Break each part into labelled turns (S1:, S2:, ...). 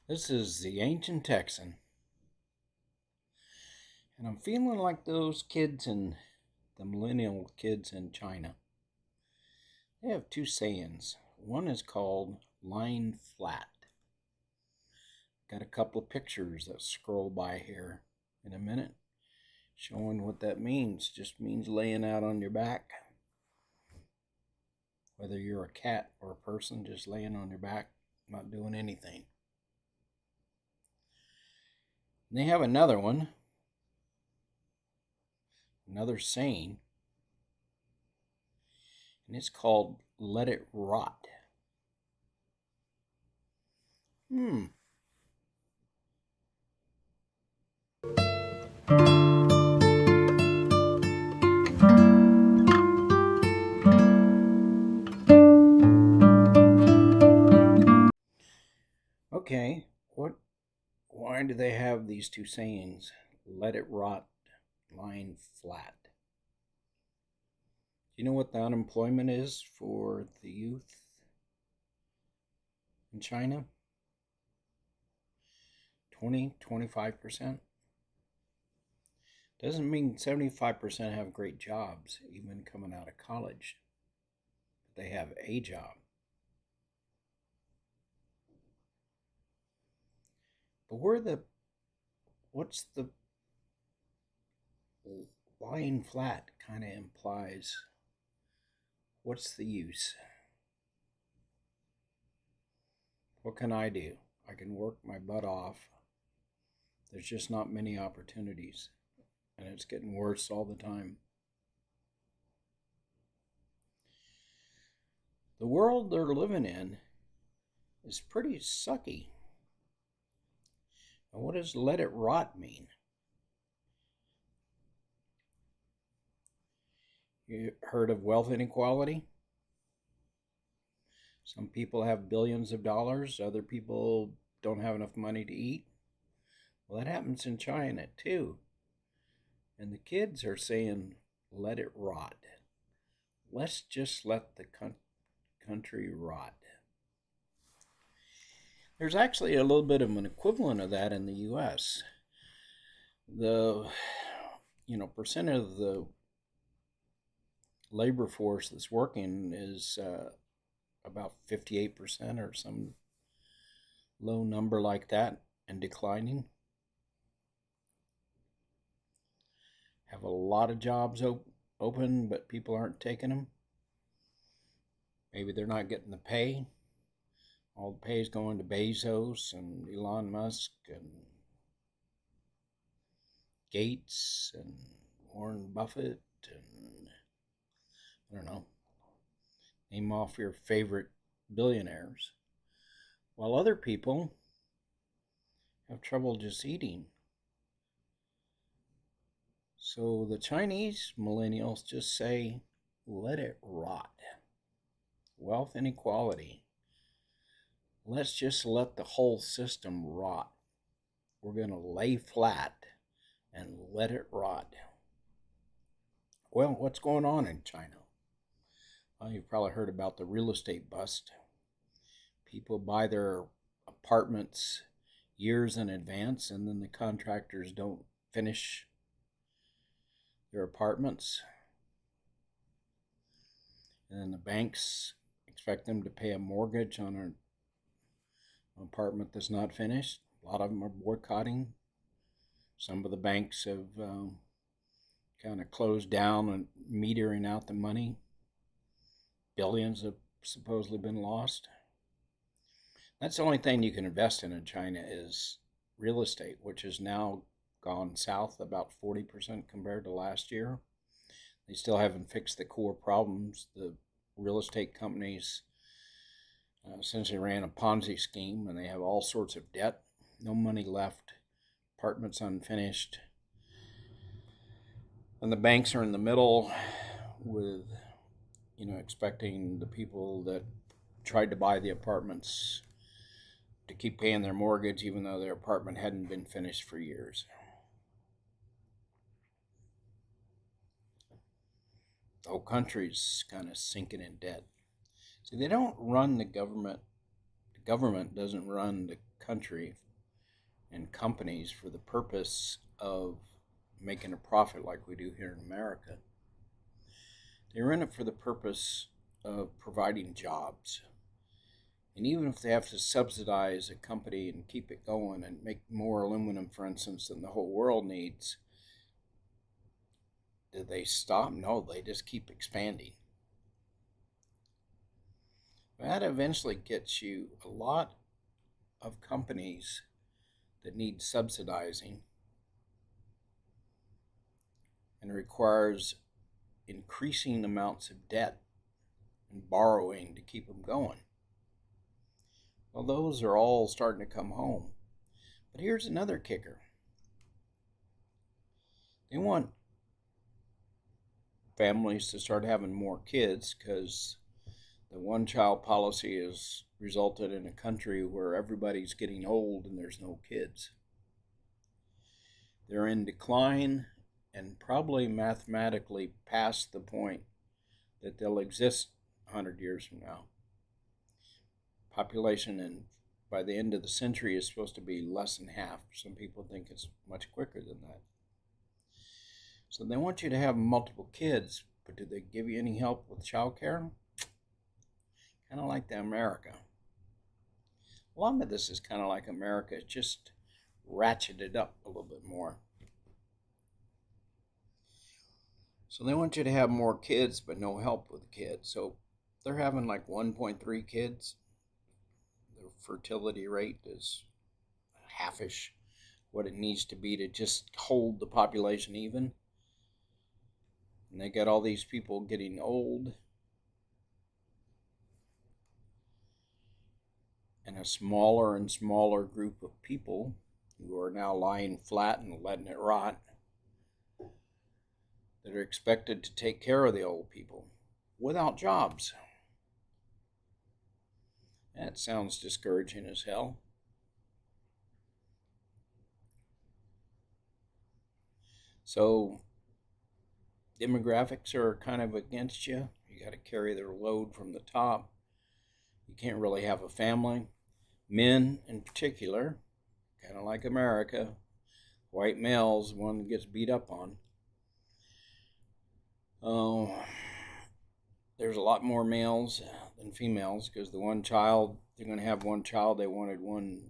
S1: This is the Ancient Texan, and I'm feeling like those kids and the millennial kids in China. They have two sayings. One is called lying flat. Got a couple of pictures that scroll by here in a minute showing what that means. Just means laying out on your back. Whether you're a cat or a person, just laying on your back, not doing anything. And they have another one, another saying, and it's called let it rot. Hmm. Okay, why do they have these two sayings? Let it rot, lying flat. Do you know what the unemployment is for the youth in China? 25%. Doesn't mean 75% have great jobs, even coming out of college. But they have a job. But what's the lying flat kind of implies? What's the use? What can I do? I can work my butt off. There's just not many opportunities, and it's getting worse all the time. The world they're living in is pretty sucky. Now, what does let it rot mean? You heard of wealth inequality? Some people have billions of dollars, other people don't have enough money to eat. Well, that happens in China too. And the kids are saying, let it rot. Let's just let the country rot. There's actually a little bit of an equivalent of that in the U.S. The percent of the labor force that's working is about 58% or some low number like that, and declining. Have a lot of jobs open, but people aren't taking them. Maybe they're not getting the pay. All the pay is going to Bezos and Elon Musk and Gates and Warren Buffett and I don't know. Name off your favorite billionaires. While other people have trouble just eating. So the Chinese millennials just say, let it rot. Wealth inequality. Let's just let the whole system rot. We're going to lay flat and let it rot. Well, what's going on in China? Well, you've probably heard about the real estate bust. People buy their apartments years in advance, and then the contractors don't finish their apartments. And then the banks expect them to pay a mortgage on an apartment that's not finished. A lot of them are boycotting. Some of the banks have kind of closed down and metering out the money. Billions have supposedly been lost. That's the only thing you can invest in China is real estate, which has now gone south about 40% compared to last year. They still haven't fixed the core problems. The real estate companies essentially ran a Ponzi scheme, and they have all sorts of debt, no money left, apartments unfinished. And the banks are in the middle with, expecting the people that tried to buy the apartments to keep paying their mortgage even though their apartment hadn't been finished for years. The whole country's kind of sinking in debt. See, they don't run the government doesn't run the country and companies for the purpose of making a profit like we do here in America. They're in it for the purpose of providing jobs. And even if they have to subsidize a company and keep it going and make more aluminum, for instance, than the whole world needs, do they stop? No, they just keep expanding. That eventually gets you a lot of companies that need subsidizing and requires increasing amounts of debt and borrowing to keep them going. Well, those are all starting to come home. But here's another kicker. They want families to start having more kids because the one-child policy has resulted in a country where everybody's getting old and there's no kids. They're in decline and probably mathematically past the point that they'll exist 100 years from now. Population by the end of the century is supposed to be less than half. Some people think it's much quicker than that. So they want you to have multiple kids, but do they give you any help with child care? Kind of like the America. A lot of this is kind of like America, it's just ratcheted up a little bit more. So they want you to have more kids, but no help with the kids. So they're having like 1.3 kids. The fertility rate is halfish what it needs to be to just hold the population even. And they got all these people getting old. And a smaller and smaller group of people who are now lying flat and letting it rot that are expected to take care of the old people without jobs. That sounds discouraging as hell. So demographics are kind of against you. You got to carry their load from the top. You can't really have a family. Men in particular, kind of like America, white males, one that gets beat up on. There's a lot more males than females because they're going to have one child. They wanted one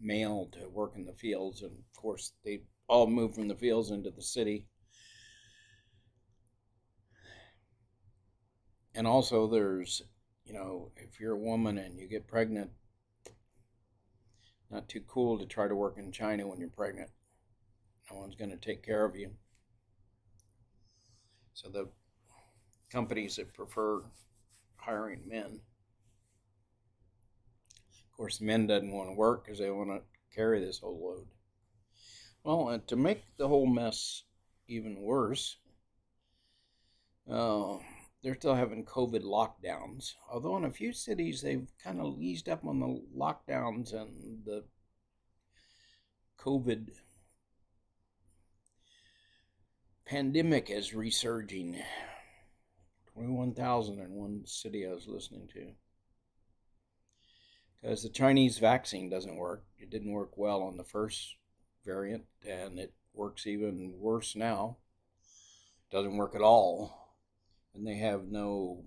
S1: male to work in the fields, and of course they all moved from the fields into the city. And also there's, if you're a woman and you get pregnant, not too cool to try to work in China when you're pregnant. No one's going to take care of you. So the companies that prefer hiring men. Of course, men doesn't want to work because they want to carry this whole load. Well, and to make the whole mess even worse, they're still having COVID lockdowns. Although in a few cities they've kind of eased up on the lockdowns, and the COVID pandemic is resurging. 21,000 in one city I was listening to. Because the Chinese vaccine doesn't work. It didn't work well on the first variant, and it works even worse now. It doesn't work at all. And they have no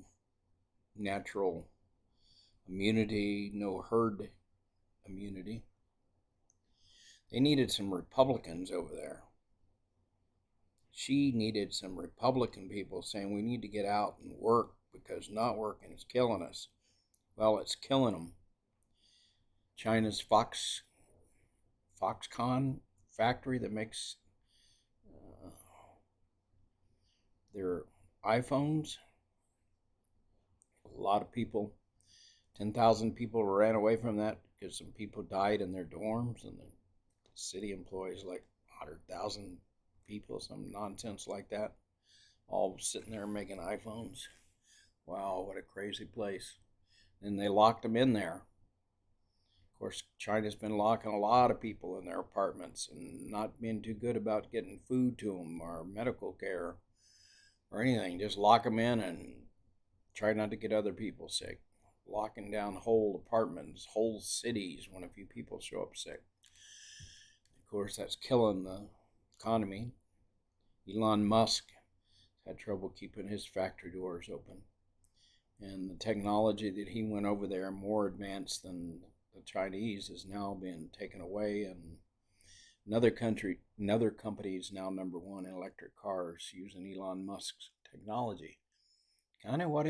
S1: natural immunity, no herd immunity. They needed some Republicans over there. She needed some Republican people saying we need to get out and work because not working is killing us. Well, it's killing them. China's Foxconn factory that makes their iPhones. A lot of people, 10,000 people ran away from that because some people died in their dorms, and the city employs like 100,000 people, some nonsense like that, all sitting there making iPhones. Wow, what a crazy place. And they locked them in there. Of course, China's been locking a lot of people in their apartments and not being too good about getting food to them or medical care or anything. Just lock them in and try not to get other people sick. locking down whole apartments, whole cities when a few people show up sick. Of course, that's killing the economy. Elon Musk had trouble keeping his factory doors open. And the technology that he went over there, more advanced than the Chinese, is now being taken away. And another company is now number one in electric cars using Elon Musk's technology. Kind of what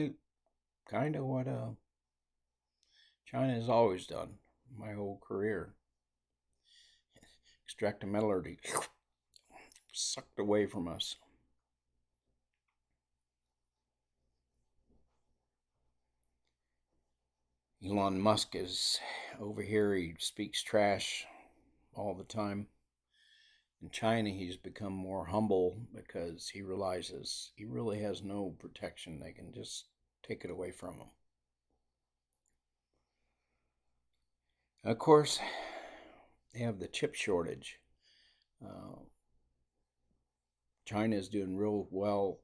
S1: China has always done my whole career. Extract the metallurgy sucked away from us. Elon Musk is over here, he speaks trash all the time. In China, he's become more humble because he realizes he really has no protection. They can just take it away from him. Of course, they have the chip shortage. China is doing real well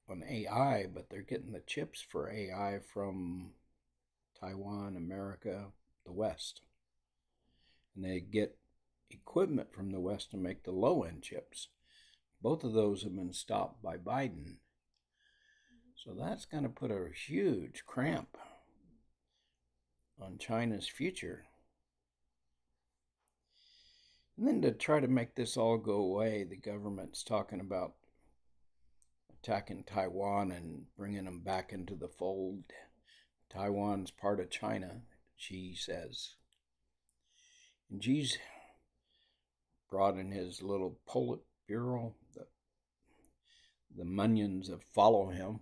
S1: on AI, but they're getting the chips for AI from Taiwan, America, the West. And they get equipment from the West to make the low-end chips. Both of those have been stopped by Biden. So that's going to put a huge cramp on China's future. And then to try to make this all go away, the government's talking about attacking Taiwan and bringing them back into the fold. Taiwan's part of China, Xi says. And Xi's brought in his little Politburo, the minions that follow him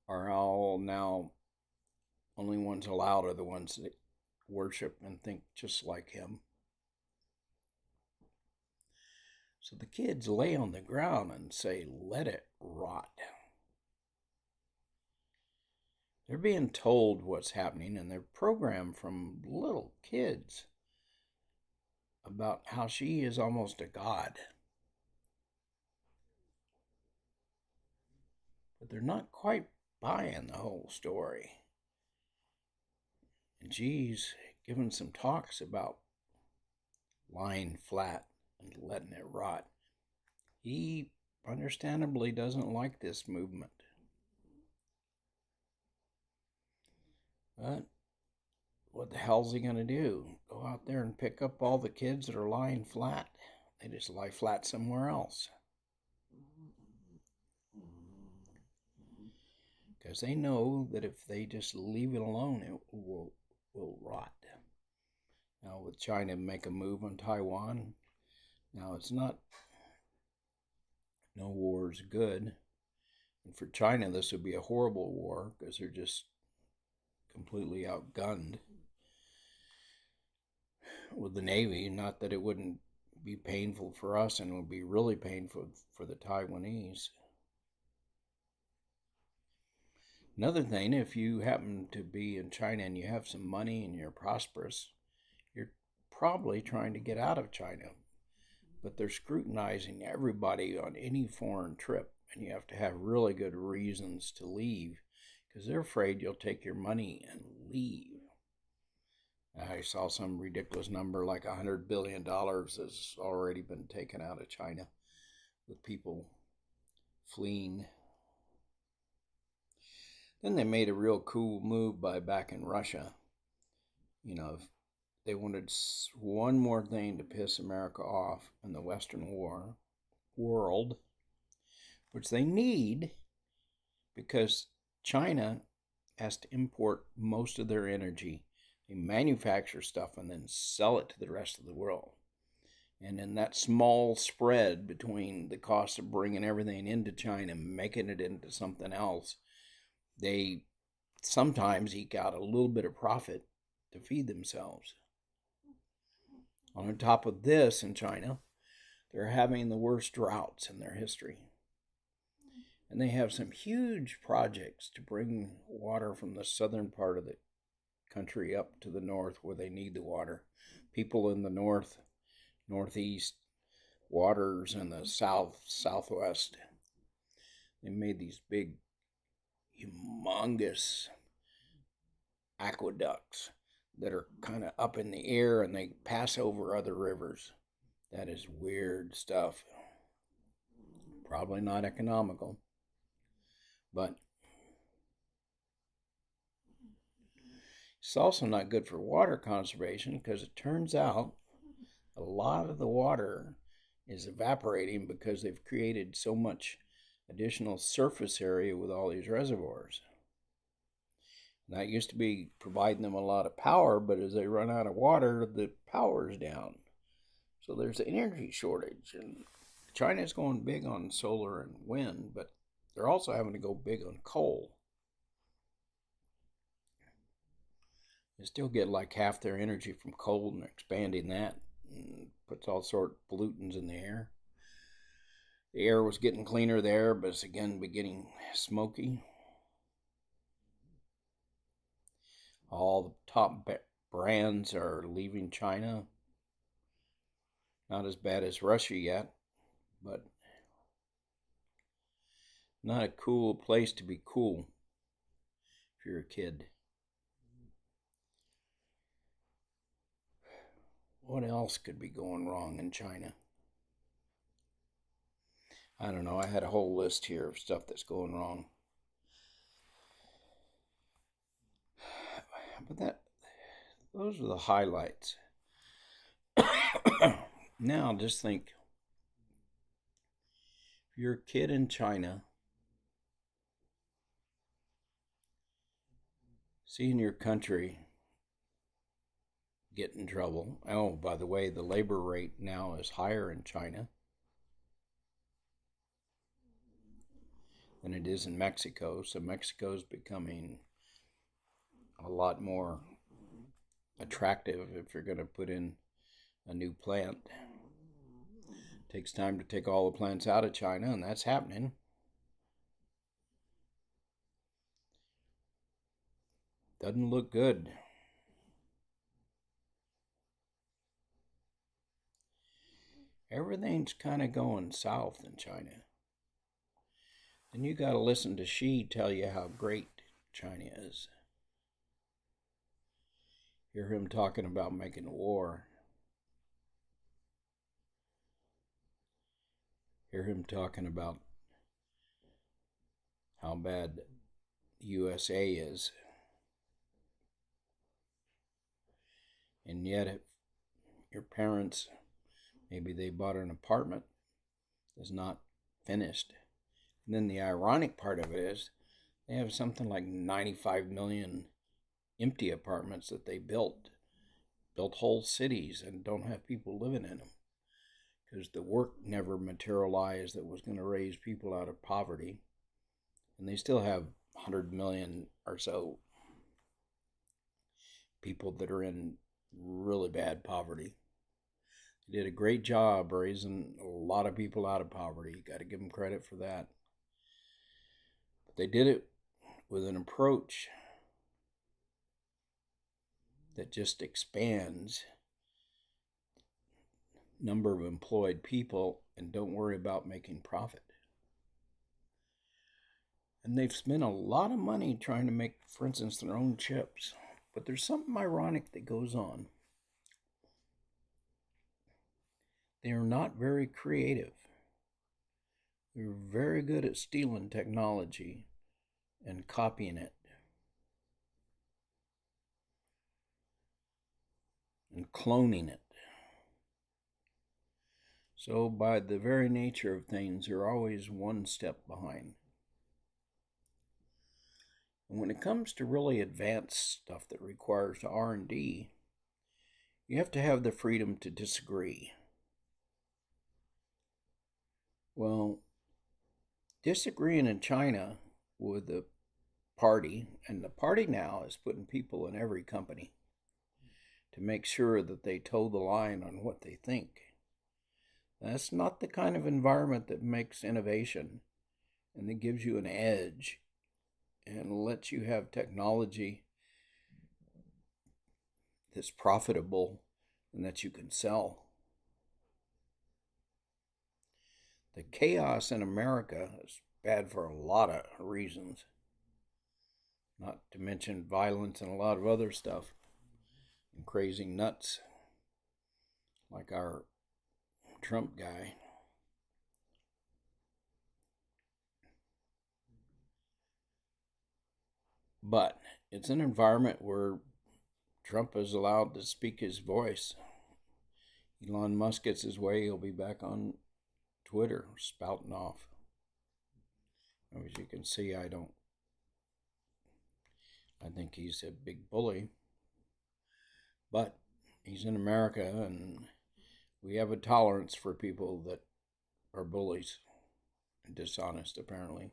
S1: are all now, only ones allowed are the ones that worship and think just like him. So the kids lay on the ground and say, let it rot. They're being told what's happening, and they're programmed from little kids about how Xi is almost a god. But they're not quite buying the whole story. And Xi's given some talks about lying flat and letting it rot. He understandably doesn't like this movement. But what the hell's he going to do? Go out there and pick up all the kids that are lying flat? They just lie flat somewhere else. Because they know that if they just leave it alone, it will rot. Now with China make a move on Taiwan, now it's not, no war is good. And for China, this would be a horrible war because they're just completely outgunned with the Navy. Not that it wouldn't be painful for us, and it would be really painful for the Taiwanese. Another thing, if you happen to be in China and you have some money and you're prosperous, you're probably trying to get out of China. But they're scrutinizing everybody on any foreign trip, and you have to have really good reasons to leave because they're afraid you'll take your money and leave. I saw some ridiculous number like $100 billion has already been taken out of China with people fleeing. Then they made a real cool move by backing Russia. You know, they wanted one more thing to piss America off in the Western world, which they need because China has to import most of their energy. They manufacture stuff and then sell it to the rest of the world. And in that small spread between the cost of bringing everything into China and making it into something else, they sometimes eke out a little bit of profit to feed themselves. On top of this, in China, they're having the worst droughts in their history. And they have some huge projects to bring water from the southern part of the country up to the north where they need the water. People in the northeast, waters in the southwest. They made these big, humongous aqueducts that are kind of up in the air and they pass over other rivers. That is weird stuff. Probably not economical, but it's also not good for water conservation because it turns out a lot of the water is evaporating because they've created so much additional surface area with all these reservoirs. And that used to be providing them a lot of power, but as they run out of water, the power's down. So there's an energy shortage. And China's going big on solar and wind, but they're also having to go big on coal. They still get like half their energy from coal and expanding that and puts all sort of pollutants in the air. The air was getting cleaner there, but it's again getting smoky. All the top brands are leaving China. Not as bad as Russia yet, but not a cool place to be cool if you're a kid. What else could be going wrong in China? I don't know. I had a whole list here of stuff that's going wrong. But those are the highlights. Now just think, if you're a kid in China, seeing your country get in trouble. Oh, by the way, the labor rate now is higher in China than it is in Mexico. So Mexico's becoming a lot more attractive if you're going to put in a new plant. It takes time to take all the plants out of China, and that's happening. Doesn't look good. Everything's kind of going south in China. And you got to listen to Xi tell you how great China is. Hear him talking about making war. Hear him talking about how bad USA is. And yet, if your parents, maybe they bought an apartment that's not finished. And then the ironic part of it is they have something like 95 million empty apartments that they built whole cities and don't have people living in them because the work never materialized that was going to raise people out of poverty. And they still have 100 million or so people that are in really bad poverty. They did a great job raising a lot of people out of poverty. You got to give them credit for that. But they did it with an approach that just expands number of employed people and don't worry about making profit. And they've spent a lot of money trying to make, for instance, their own chips. But there's something ironic that goes on. They are not very creative. They're very good at stealing technology and copying it and cloning it. So by the very nature of things, they're always one step behind. And when it comes to really advanced stuff that requires R&D, you have to have the freedom to disagree. Well, disagreeing in China with the party, and the party now is putting people in every company to make sure that they toe the line on what they think. That's not the kind of environment that makes innovation and that gives you an edge and lets you have technology that's profitable and that you can sell. The chaos in America is bad for a lot of reasons. not to mention violence and a lot of other stuff, and crazy nuts like our Trump guy. But it's an environment where Trump is allowed to speak his voice. Elon Musk gets his way, he'll be back on Twitter spouting off. As you can see, I think he's a big bully. But he's in America, and we have a tolerance for people that are bullies and dishonest, apparently.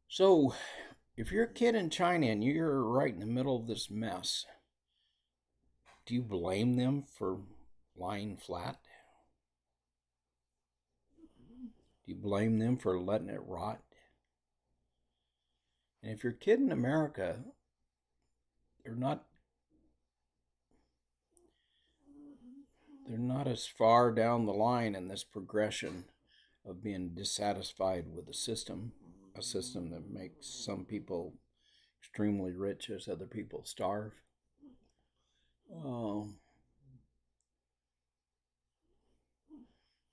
S1: So, if you're a kid in China and you're right in the middle of this mess, do you blame them for lying flat? Do you blame them for letting it rot? And if you're a kid in America, they're not as far down the line in this progression of being dissatisfied with the system, a system that makes some people extremely rich as other people starve.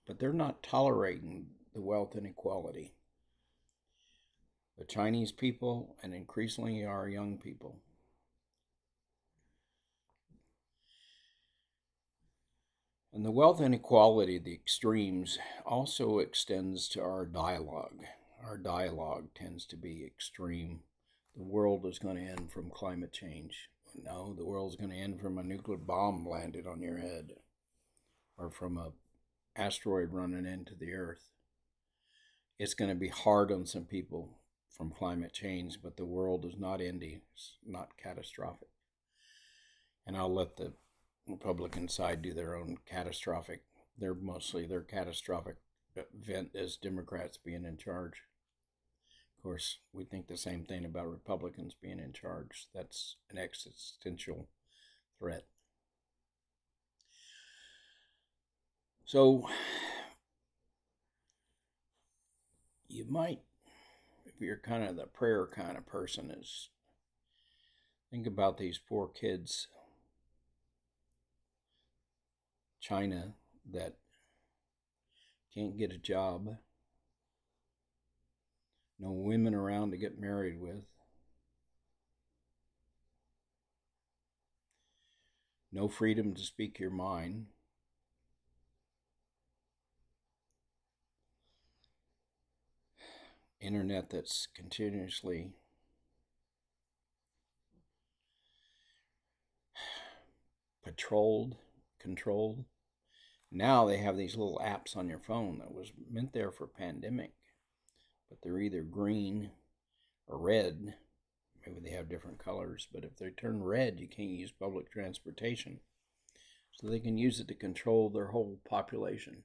S1: But they're not tolerating the wealth inequality. The Chinese people, and increasingly our young people. And the wealth inequality, the extremes, also extends to our dialogue. Our dialogue tends to be extreme. The world is going to end from climate change. No, the world is going to end from a nuclear bomb landed on your head, or from a asteroid running into the earth. It's going to be hard on some people from climate change, but the world is not ending. It's not catastrophic. And I'll let the Republican side do their own catastrophic. Their catastrophic event is Democrats being in charge. Of course, we think the same thing about Republicans being in charge. That's an existential threat. So, you might, if you're kind of the prayer kind of person, is think about these poor kids, China, that can't get a job, no women around to get married with, no freedom to speak your mind, internet that's continuously controlled. Now they have these little apps on your phone that was meant there for pandemic, but they're either green or red. Maybe they have different colors, but if they turn red, you can't use public transportation. So they can use it to control their whole population.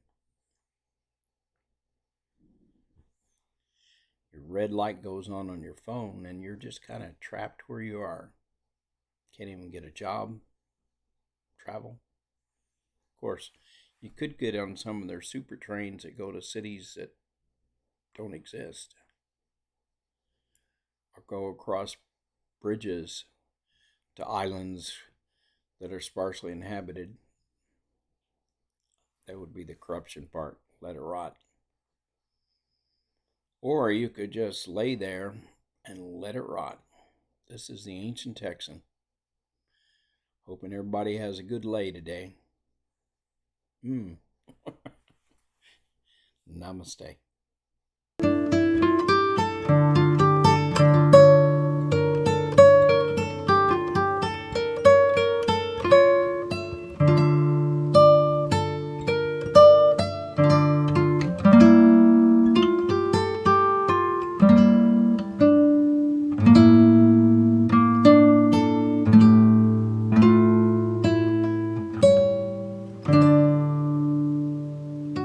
S1: Your red light goes on your phone, and you're just kind of trapped where you are. Can't even get a job, travel. Of course, you could get on some of their super trains that go to cities that don't exist, or go across bridges to islands that are sparsely inhabited. That would be the corruption part. Let it rot. Or you could just lay there and let it rot. This is the Ancient Texan. Hoping everybody has a good lay today. Namaste.